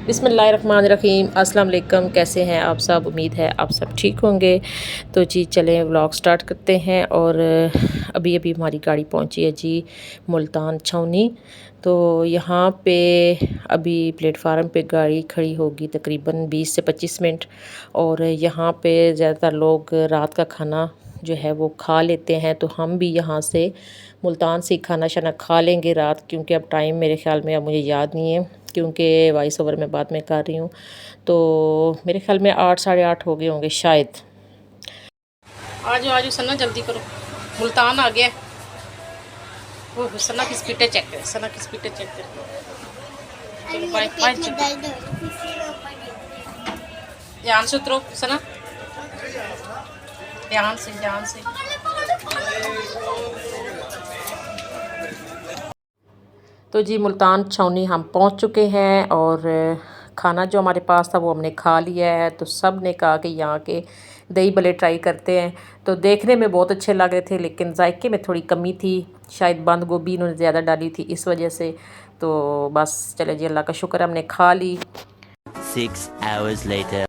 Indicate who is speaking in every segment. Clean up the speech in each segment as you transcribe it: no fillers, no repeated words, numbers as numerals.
Speaker 1: बिस्मिल्लाहिर्रहमानिर्रहीम। अस्सलाम वालेकुम। कैसे हैं आप सब? उम्मीद है आप सब ठीक होंगे। तो जी चलें व्लॉग स्टार्ट करते हैं। और अभी अभी हमारी गाड़ी पहुंची है जी मुल्तान छावनी। तो यहाँ पे अभी प्लेटफार्म पे गाड़ी खड़ी होगी तकरीबन 20 से 25 मिनट। और यहाँ पे ज़्यादातर लोग रात का खाना जो है वो खा लेते हैं। तो हम भी यहाँ से मुल्तान से खाना शाना खा लेंगे रात, क्योंकि अब टाइम मेरे ख़्याल में अब मुझे याद नहीं है, क्योंकि वॉइस ओवर मैं बाद में कर रही हूँ। तो मेरे ख्याल में 8 साढ़े 8 हो गए होंगे शायद।
Speaker 2: आज आज सन्ना जल्दी करो, मुल्तान आ गया। वो सन्ना की स्पीडें चेक करें, सन्ना की स्पीडें चेक करें। चलो बाय बाय। ध्यान से उतरो सना, ध्यान से ध्यान से।
Speaker 1: तो जी मुल्तान छावनी हम पहुंच चुके हैं। और खाना जो हमारे पास था वो हमने खा लिया है। तो सब ने कहा कि यहाँ के दही भल्ले ट्राई करते हैं। तो देखने में बहुत अच्छे लग रहे थे, लेकिन जायके में थोड़ी कमी थी। शायद बंद गोभी इन्होंने ज़्यादा डाली थी इस वजह से। तो बस चले जी, अल्लाह का शुक्र हमने खा ली।
Speaker 3: 6 hours later.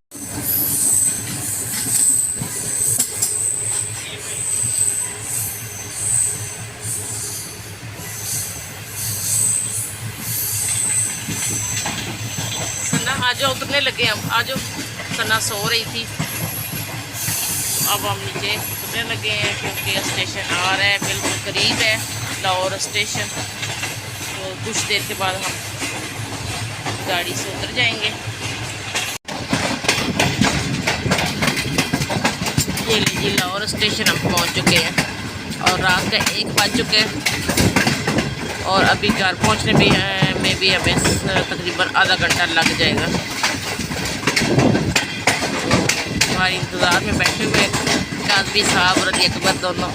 Speaker 2: सन्ना आ जाओ, उतरने लगे हम, आ जाओ। सन्ना सो रही थी, अब हम नीचे उतरने लगे हैं क्योंकि स्टेशन आ रहा है, बिल्कुल करीब है लाहौर स्टेशन। तो कुछ देर के बाद हम गाड़ी से उतर जाएंगे। ये लीजिए लाहौर स्टेशन हम पहुंच चुके हैं और रात का 1 बज चुके हैं। और अभी घर पहुंचने में भी हमें तकरीबन आधा घंटा लग जाएगा। हमारे इंतज़ार में बैठे हुए काजमी साहब और अली अकबर दोनों।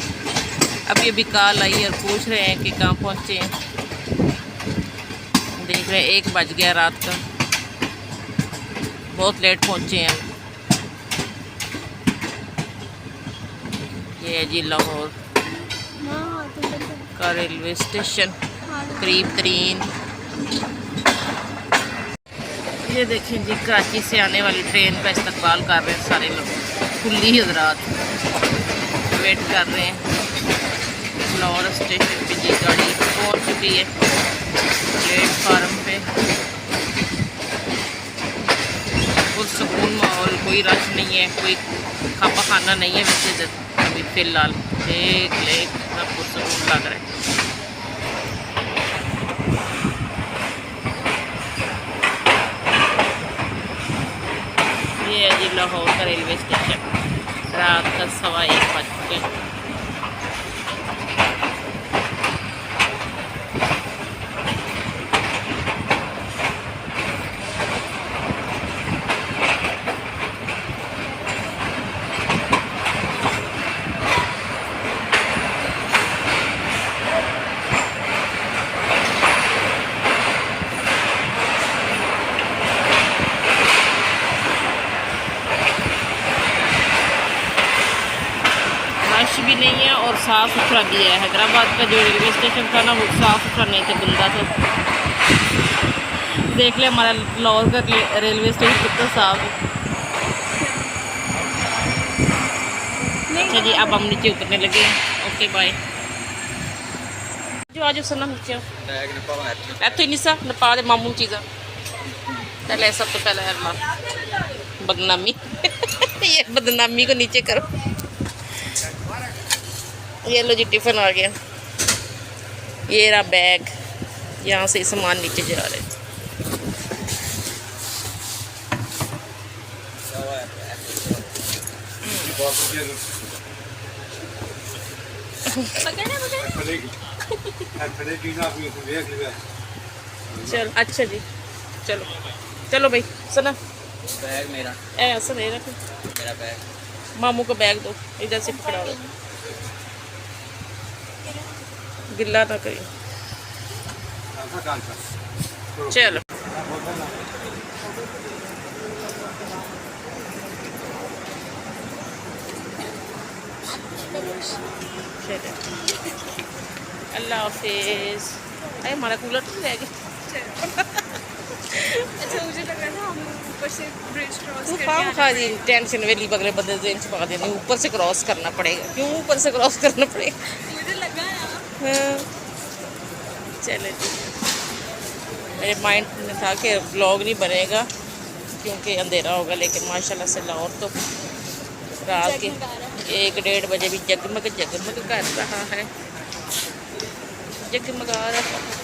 Speaker 2: अभी अभी कॉल आई और पूछ रहे हैं कि कहाँ पहुँचे हैं। देख रहे हैं 1 बज गया रात का, बहुत लेट पहुँचे हैं। ये है जी लाहौर का रेलवे स्टेशन, करीब तरीन। ये देखें जी कराची से आने वाली ट्रेन का इस्तकबाल कर रहे हैं सारे लोग। कुल्ली हजरात वेट कर रहे हैं लाहौर स्टेशन पे। जी गाड़ी पहुंच चुकी है प्लेटफार्म पे। पुरसकून माहौल, कोई रश नहीं है, कोई खापा खाना नहीं है वैसे अभी फ़िलहाल। देख ले कितना पुरसकून लग रहा है। ये है जी लाहौर का रेलवे स्टेशन। रात का 1:15 बज चुके हैं। रश भी नहीं है और साफ़ सुथरा भी है। हैदराबाद का जो रेलवे स्टेशन था ना वो साफ़ सुथरा नहीं था, गंदा था। देख ले हमारा लाहौर का रेलवे स्टेशन कितना साफ है। अच्छा जी, अब हम नीचे उतरने लगे हैं। Okay bye. जो आज सना नीचे इतों ही निसा नपा दे मामू चीज़ा पहले। सब तो पहले यार बदनामी ये बदनामी को नीचे करो। ये लो जी टिफ़िन आ गया। ये रहा बैग, यहाँ से सामान नीचे जा रहे हैं। चलो अच्छा जी, चलो चलो भाई। सना
Speaker 3: बैग मेरा,
Speaker 2: ऐसा नहीं रख,
Speaker 3: मेरा बैग।
Speaker 2: मामू को बैग दो, इधर से पकड़ा दो, गिल्ला ना करिए। चलो अल्लाह हाफिज़। अरे हमारा कूलर तो रह गया। अच्छा मुझे लग रहा था
Speaker 4: ऊपर से ब्रिज क्रॉस
Speaker 2: तू
Speaker 4: करके
Speaker 2: खाम
Speaker 4: आना
Speaker 2: खा दी टेंशन वेली बगले बदले जेन छुपा देनी ऊपर से क्रॉस करना पड़ेगा क्यों ऊपर से क्रॉस करना पड़ेगा
Speaker 4: पड़ेगा। मुझे लगा यार
Speaker 2: हाँ। चले जी मेरे माइंड में था कि ब्लॉग नहीं बनेगा क्योंकि अंधेरा होगा लेकिन माशाल्लाह से लाहौर तो रात के
Speaker 4: जगमगा रहा है।
Speaker 2: 1-1:30 बजे भी जगमग जगमग कर रहा है जगमगा रहा है।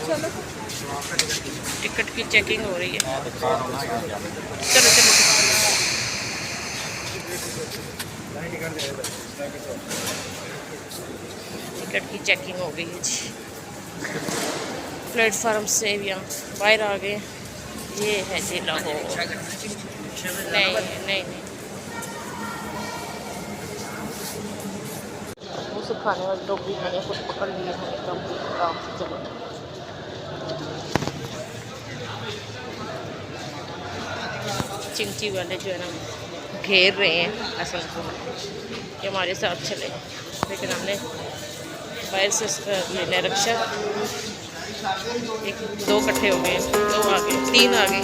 Speaker 4: चलो
Speaker 2: टिकट की चेकिंग हो रही है चलो चलो टिकट की चेकिंग हो गई है जी प्लेटफार्म से भी यहाँ बाहर आ गए ये है जी लाहौर नहीं नहीं नहीं मुँह से खाने वाले लोग भी मैंने खुद पकड़ लिए हैं एकदम आराम से चलो चिंची वाले जो है ना घेर रहे हैं असल को कि हमारे साथ चले लेकिन हमने बाहर से लेने रक्षा 1-2 इकट्ठे हो गए 2 आ गए 3 आ गए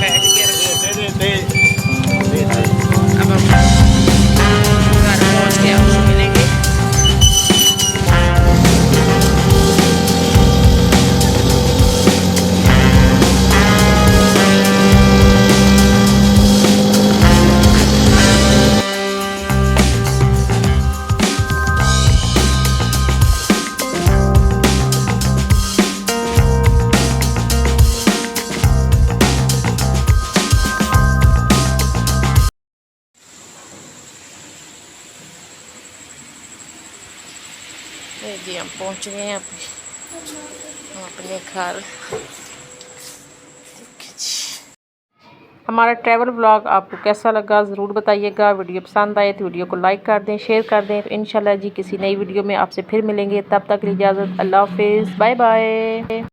Speaker 2: बैठ के अब हम घर पहुँच के आपसे मिलेंगे ये जी हम पहुँच गए हैं अपने घर। हमारा ट्रैवल व्लॉग आपको कैसा लगा ज़रूर बताइएगा। वीडियो पसंद आए तो वीडियो को लाइक कर दें, शेयर कर दें। तो इंशाल्लाह जी किसी नई वीडियो में आपसे फिर मिलेंगे। तब तक के लिए इजाज़त, अल्लाह हाफिज़, बाय बाय।